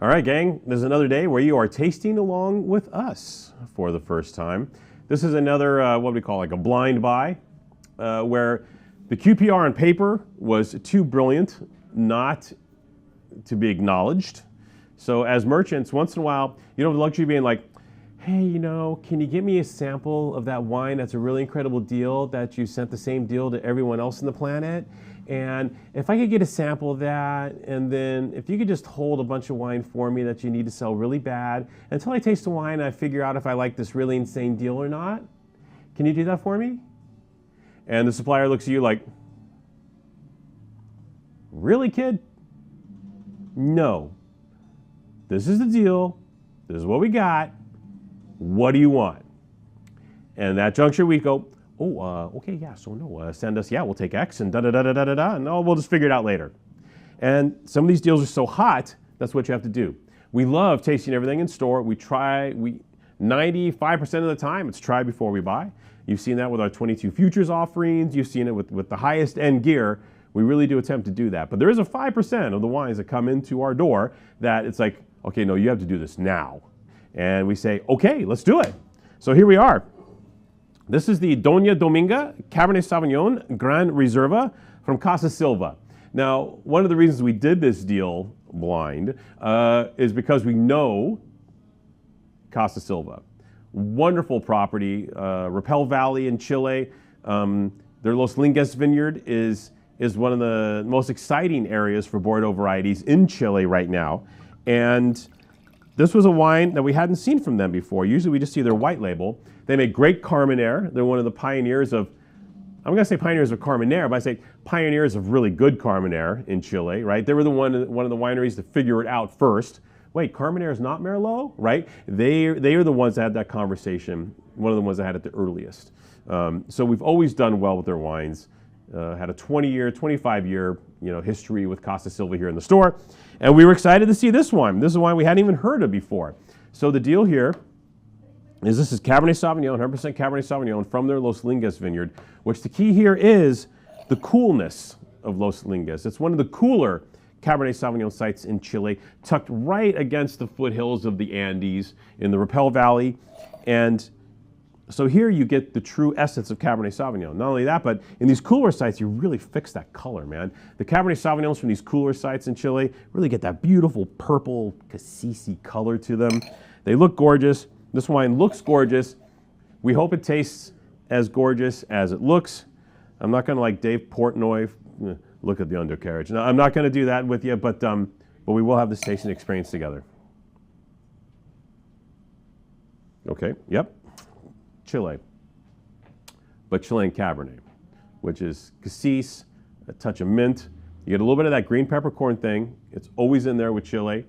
All right, gang, there's another day where you are tasting along with us for the first time. This is another, what we call like a blind buy, where the QPR on paper was too brilliant not to be acknowledged. So as merchants, once in a while, you don't have the luxury of being like, hey, can you give me a sample of that wine that's a really incredible deal that you sent the same deal to everyone else on the planet? And if I could get a sample of that, and then if you could just hold a bunch of wine for me that you need to sell really bad, until I taste the wine and I figure out if I like this really insane deal or not. Can you do that for me? And the supplier looks at you like, really, kid? No. This is the deal. This is what we got. What do you want? And at that juncture, we go, okay, yeah, so no, send us, yeah, we'll take X and da-da-da-da-da-da, and we'll just figure it out later. And some of these deals are so hot, that's what you have to do. We love tasting everything in store. 95% of the time, it's try before we buy. You've seen that with our 22 futures offerings. You've seen it with the highest end gear. We really do attempt to do that. But there is a 5% of the wines that come into our door that it's like, okay, no, you have to do this now. And we say, okay, let's do it. So here we are. This is the Doña Dominga Cabernet Sauvignon Gran Reserva from Casa Silva. Now, one of the reasons we did this deal blind is because we know Casa Silva. Wonderful property, Rapel Valley in Chile. Their Los Lingas vineyard is one of the most exciting areas for Bordeaux varieties in Chile right now. And this was a wine that we hadn't seen from them before. Usually we just see their white label. They make great Carmenere. They're one of the pioneers of, I'm going to say pioneers of Carmenere, but I say pioneers of really good Carmenere in Chile, right? They were one of the wineries to figure it out first. Wait, Carmenere is not Merlot, right? They are the ones that had that conversation, one of the ones that had it the earliest. So we've always done well with their wines. Had a 20-year, 25-year history with Casa Silva here in the store. And we were excited to see this wine. This is a wine we hadn't even heard of before. So the deal here is this is Cabernet Sauvignon, 100% Cabernet Sauvignon from their Los Lingas vineyard, which the key here is the coolness of Los Lingas. It's one of the cooler Cabernet Sauvignon sites in Chile, tucked right against the foothills of the Andes in the Rapel Valley. And so here you get the true essence of Cabernet Sauvignon. Not only that, but in these cooler sites, you really fix that color, man. The Cabernet Sauvignons from these cooler sites in Chile really get that beautiful purple cassis color to them. They look gorgeous. This wine looks gorgeous. We hope it tastes as gorgeous as it looks. I'm not going to like Dave Portnoy, look at the undercarriage. No, I'm not going to do that with you, but we will have this tasting experience together. Okay, yep. Chile, but Chilean Cabernet, which is cassis, a touch of mint. You get a little bit of that green peppercorn thing. It's always in there with Chile.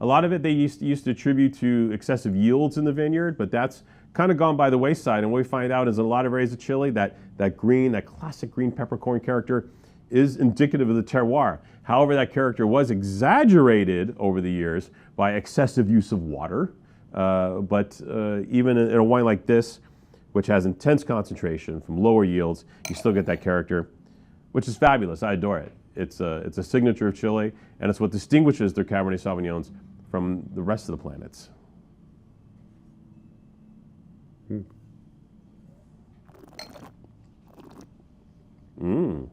A lot of it they used to attribute to excessive yields in the vineyard, but that's kind of gone by the wayside. And what we find out is in a lot of areas of Chile, that classic green peppercorn character is indicative of the terroir. However, that character was exaggerated over the years by excessive use of water. But even in a wine like this, which has intense concentration from lower yields, you still get that character, which is fabulous. I adore it. It's a signature of Chile, and it's what distinguishes their Cabernet Sauvignons from the rest of the planets. Mm.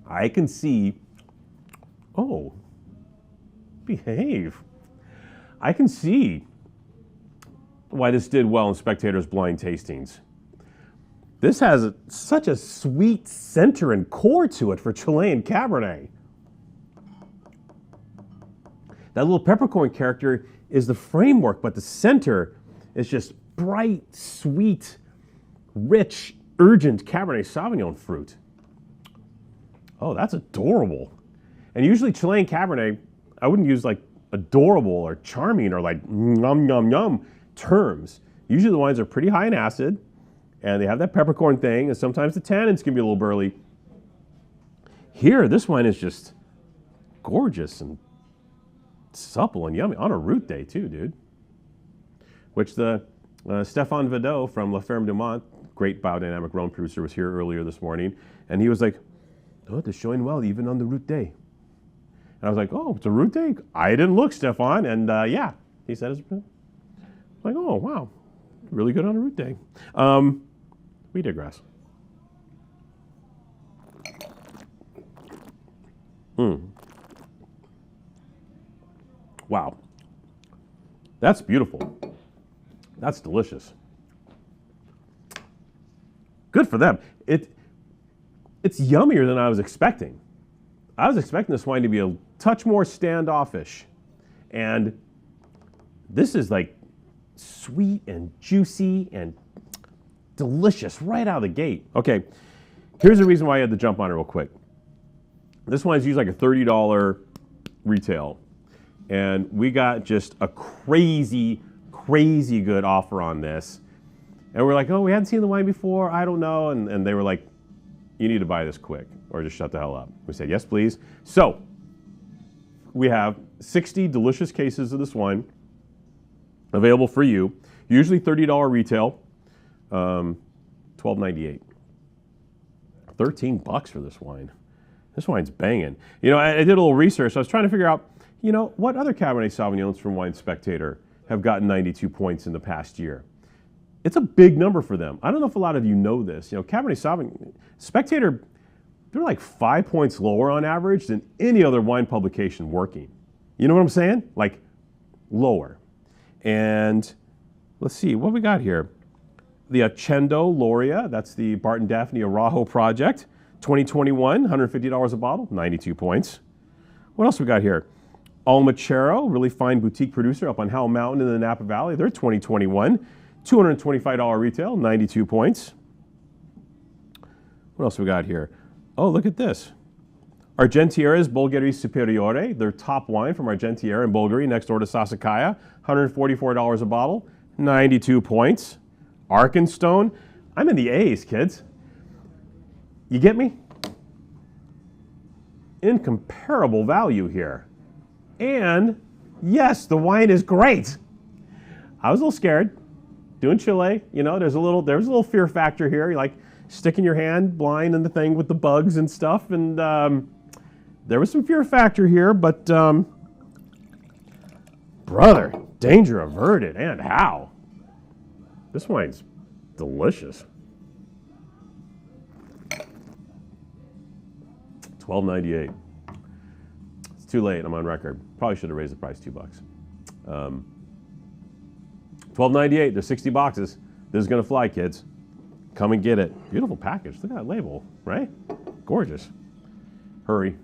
I can see, behave. I can see why this did well in Spectator's blind tastings. This has such a sweet center and core to it for Chilean Cabernet. That little peppercorn character is the framework, but the center is just bright, sweet, rich, urgent Cabernet Sauvignon fruit. Oh, that's adorable. And usually Chilean Cabernet, I wouldn't use like adorable or charming or like yum, yum, yum terms. Usually the wines are pretty high in acid, and they have that peppercorn thing, and sometimes the tannins can be a little burly. Here, this wine is just gorgeous and supple and yummy on a root day too, dude. Which the Stéphane Vidot from La Ferme du Mont, great biodynamic Rhone producer, was here earlier this morning, And he was like, oh, it's showing well even on the root day. And I was like, oh, it's a root day? I didn't look, Stefan. And yeah, he said it's like, oh, wow, really good on a root day. Wheatgrass. Wow. That's beautiful. That's delicious. Good for them. It's yummier than I was expecting. I was expecting this wine to be a touch more standoffish. And this is like sweet and juicy and delicious right out of the gate. Okay, here's the reason why I had to jump on it real quick. This wine's usually like a $30 retail. And we got just a crazy, crazy good offer on this. And we're like, oh, we hadn't seen the wine before. I don't know. And they were like, you need to buy this quick or just shut the hell up. We said, yes, please. So we have 60 delicious cases of this wine available for you. Usually $30 retail, $12.98. $13 for this wine. This wine's banging. You know, I did a little research. I was trying to figure out, you know, what other Cabernet Sauvignons from Wine Spectator have gotten 92 points in the past year. It's a big number for them. I don't know if a lot of you know this. You know, Cabernet Sauvignon, Spectator, they're like 5 points lower on average than any other wine publication working. You know what I'm saying? Like lower. And let's see, what we got here? The Accendo Loria, that's the Barton Daphne Arajo project. 2021, $150 a bottle, 92 points. What else we got here? Almachero, really fine boutique producer up on Howell Mountain in the Napa Valley. They're 2021, $225 retail, 92 points. What else we got here? Oh, look at this. Argentieres Bulgari Superiore, their top wine from Argentiere in Bulgari next door to Sassicaia, $144 a bottle, 92 points. Arkenstone, I'm in the A's, kids. You get me? Incomparable value here. And yes, the wine is great. I was a little scared. Doing Chile, you know, there's a little fear factor here. You're like sticking your hand blind in the thing with the bugs and stuff. And there was some fear factor here, but brother, danger averted. And how? This wine's delicious. $12.98. It's too late. I'm on record. Probably should have raised the price $2. $12.98. There's 60 boxes. This is gonna fly, kids. Come and get it. Beautiful package. Look at that label, right? Gorgeous. Hurry.